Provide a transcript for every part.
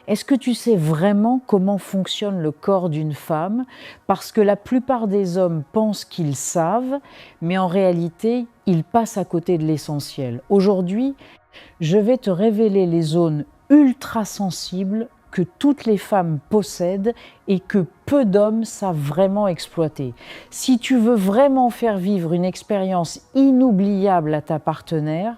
Est-ce que tu sais vraiment comment fonctionne le corps d'une femme? Parce que la plupart des hommes pensent qu'ils savent, mais en réalité, ils passent à côté de l'essentiel. Aujourd'hui, je vais te révéler les zones ultra sensibles que toutes les femmes possèdent et que peu d'hommes savent vraiment exploiter. Si tu veux vraiment faire vivre une expérience inoubliable à ta partenaire,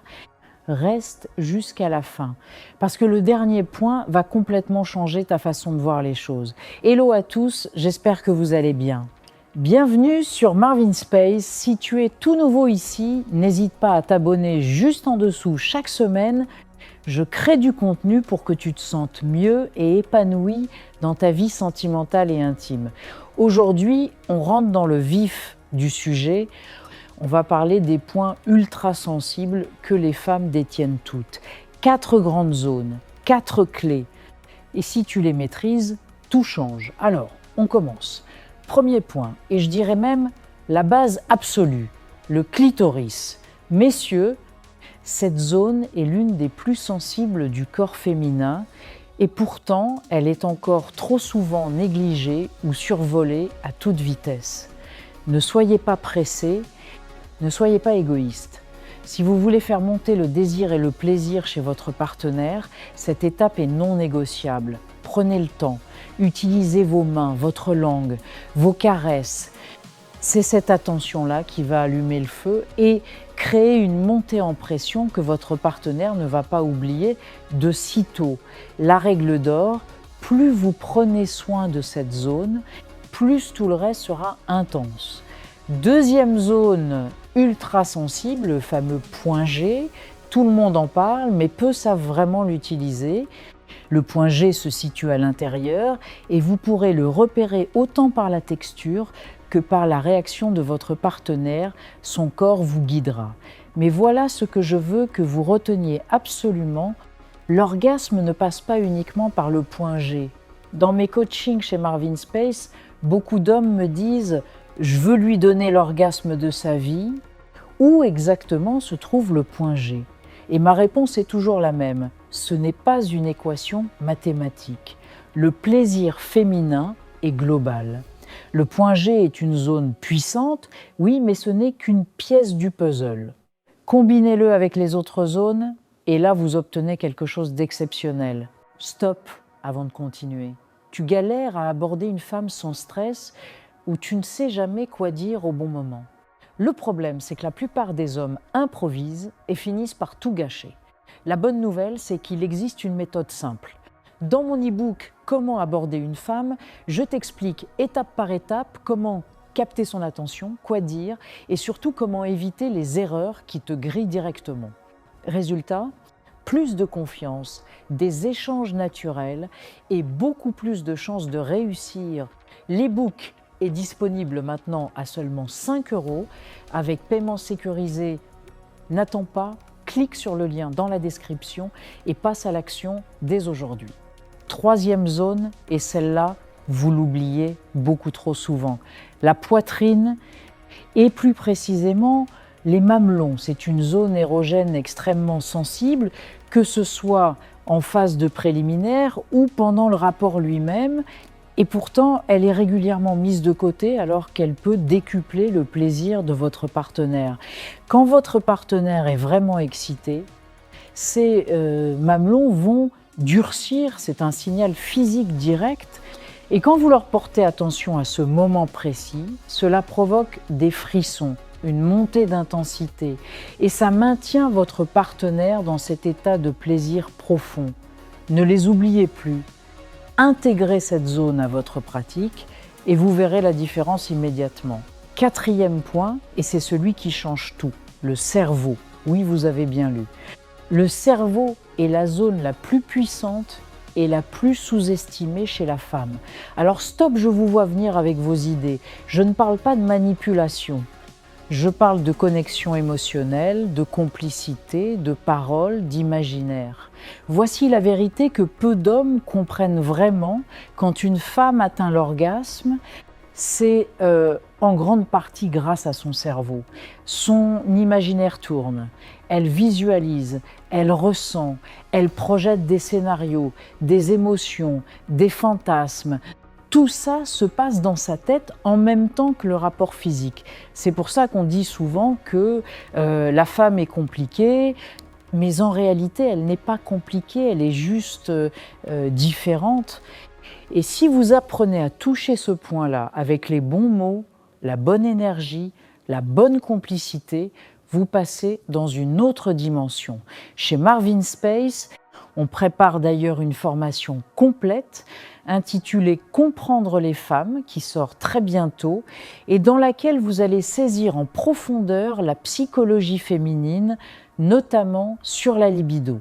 reste jusqu'à la fin, parce que le dernier point va complètement changer ta façon de voir les choses. Hello à tous, j'espère que vous allez bien. Bienvenue sur Marvin Space. Si tu es tout nouveau ici, n'hésite pas à t'abonner juste en dessous chaque semaine. Je crée du contenu pour que tu te sentes mieux et épanoui dans ta vie sentimentale et intime. Aujourd'hui, on rentre dans le vif du sujet. On va parler des points ultra sensibles que les femmes détiennent toutes. 4 grandes zones, 4 clés. Et si tu les maîtrises, tout change. Alors, on commence. Premier point, et je dirais même la base absolue, le clitoris. Messieurs, cette zone est l'une des plus sensibles du corps féminin et pourtant, elle est encore trop souvent négligée ou survolée à toute vitesse. Ne soyez pas pressés, ne soyez pas égoïste. Si vous voulez faire monter le désir et le plaisir chez votre partenaire, cette étape est non négociable. Prenez le temps, utilisez vos mains, votre langue, vos caresses. C'est cette attention-là qui va allumer le feu et créer une montée en pression que votre partenaire ne va pas oublier de sitôt. La règle d'or, plus vous prenez soin de cette zone, plus tout le reste sera intense. Deuxième zone ultra sensible, le fameux point G. Tout le monde en parle, mais peu savent vraiment l'utiliser. Le point G se situe à l'intérieur et vous pourrez le repérer autant par la texture que par la réaction de votre partenaire. Son corps vous guidera. Mais voilà ce que je veux que vous reteniez absolument. L'orgasme ne passe pas uniquement par le point G. Dans mes coachings chez Marvin Space, beaucoup d'hommes me disent « je veux lui donner l'orgasme de sa vie ». Où exactement se trouve le point G? Et ma réponse est toujours la même. Ce n'est pas une équation mathématique. Le plaisir féminin est global. Le point G est une zone puissante, oui, mais ce n'est qu'une pièce du puzzle. Combinez-le avec les autres zones et là vous obtenez quelque chose d'exceptionnel. Stop avant de continuer. Tu galères à aborder une femme sans stress ou tu ne sais jamais quoi dire au bon moment. Le problème, c'est que la plupart des hommes improvisent et finissent par tout gâcher. La bonne nouvelle, c'est qu'il existe une méthode simple. Dans mon e-book « Comment aborder une femme », je t'explique étape par étape comment capter son attention, quoi dire et surtout comment éviter les erreurs qui te grillent directement. Résultat, plus de confiance, des échanges naturels et beaucoup plus de chances de réussir. L'e-book est disponible maintenant à seulement 5 € avec paiement sécurisé. N'attends pas, clique sur le lien dans la description et passe à l'action dès aujourd'hui. Troisième zone, et celle-là, vous l'oubliez beaucoup trop souvent, la poitrine et plus précisément les mamelons. C'est une zone érogène extrêmement sensible, que ce soit en phase de préliminaire ou pendant le rapport lui-même. Et pourtant, elle est régulièrement mise de côté alors qu'elle peut décupler le plaisir de votre partenaire. Quand votre partenaire est vraiment excité, ces mamelons vont durcir, c'est un signal physique direct. Et quand vous leur portez attention à ce moment précis, cela provoque des frissons, une montée d'intensité. Et ça maintient votre partenaire dans cet état de plaisir profond. Ne les oubliez plus. Intégrez cette zone à votre pratique et vous verrez la différence immédiatement. Quatrième point, et c'est celui qui change tout, le cerveau. Oui, vous avez bien lu. Le cerveau est la zone la plus puissante et la plus sous-estimée chez la femme. Alors stop, je vous vois venir avec vos idées. Je ne parle pas de manipulation. Je parle de connexion émotionnelle, de complicité, de parole, d'imaginaire. Voici la vérité que peu d'hommes comprennent vraiment quand une femme atteint l'orgasme. c'est en grande partie grâce à son cerveau. Son imaginaire tourne, elle visualise, elle ressent, elle projette des scénarios, des émotions, des fantasmes. Tout ça se passe dans sa tête en même temps que le rapport physique. C'est pour ça qu'on dit souvent que la femme est compliquée, mais en réalité, elle n'est pas compliquée, elle est juste différente. Et si vous apprenez à toucher ce point-là avec les bons mots, la bonne énergie, la bonne complicité, vous passez dans une autre dimension. Chez Marvin Space, on prépare d'ailleurs une formation complète intitulée « Comprendre les femmes » qui sort très bientôt et dans laquelle vous allez saisir en profondeur la psychologie féminine, notamment sur la libido.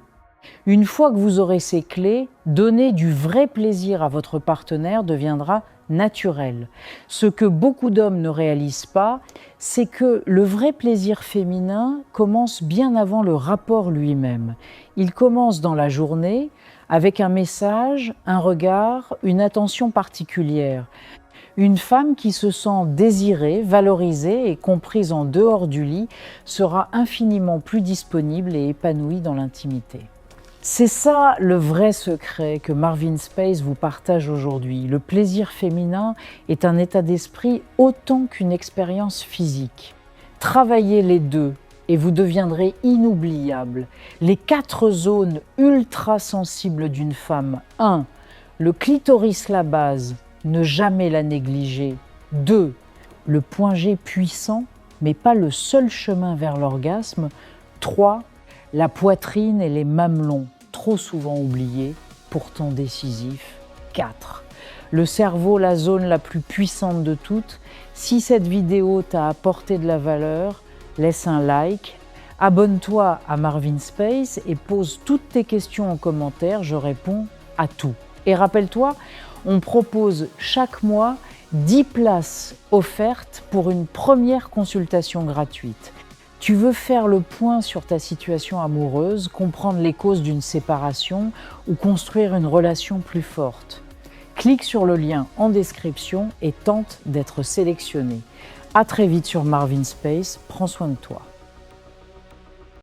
Une fois que vous aurez ces clés, donner du vrai plaisir à votre partenaire deviendra naturel. Ce que beaucoup d'hommes ne réalisent pas, c'est que le vrai plaisir féminin commence bien avant le rapport lui-même. Il commence dans la journée avec un message, un regard, une attention particulière. Une femme qui se sent désirée, valorisée et comprise en dehors du lit sera infiniment plus disponible et épanouie dans l'intimité. C'est ça le vrai secret que Marvin Space vous partage aujourd'hui. Le plaisir féminin est un état d'esprit autant qu'une expérience physique. Travaillez les deux et vous deviendrez inoubliable. Les 4 zones ultra sensibles d'une femme. 1. Le clitoris, la base, ne jamais la négliger. 2. Le point G puissant, mais pas le seul chemin vers l'orgasme. 3. La poitrine et les mamelons, trop souvent oubliés, pourtant décisifs. 4. Le cerveau, la zone la plus puissante de toutes. Si cette vidéo t'a apporté de la valeur, laisse un like, abonne-toi à Marvin Space et pose toutes tes questions en commentaire, je réponds à tout. Et rappelle-toi, on propose chaque mois 10 places offertes pour une première consultation gratuite. Tu veux faire le point sur ta situation amoureuse, comprendre les causes d'une séparation ou construire une relation plus forte. Clique sur le lien en description et tente d'être sélectionné. À très vite sur Marvin Space, prends soin de toi.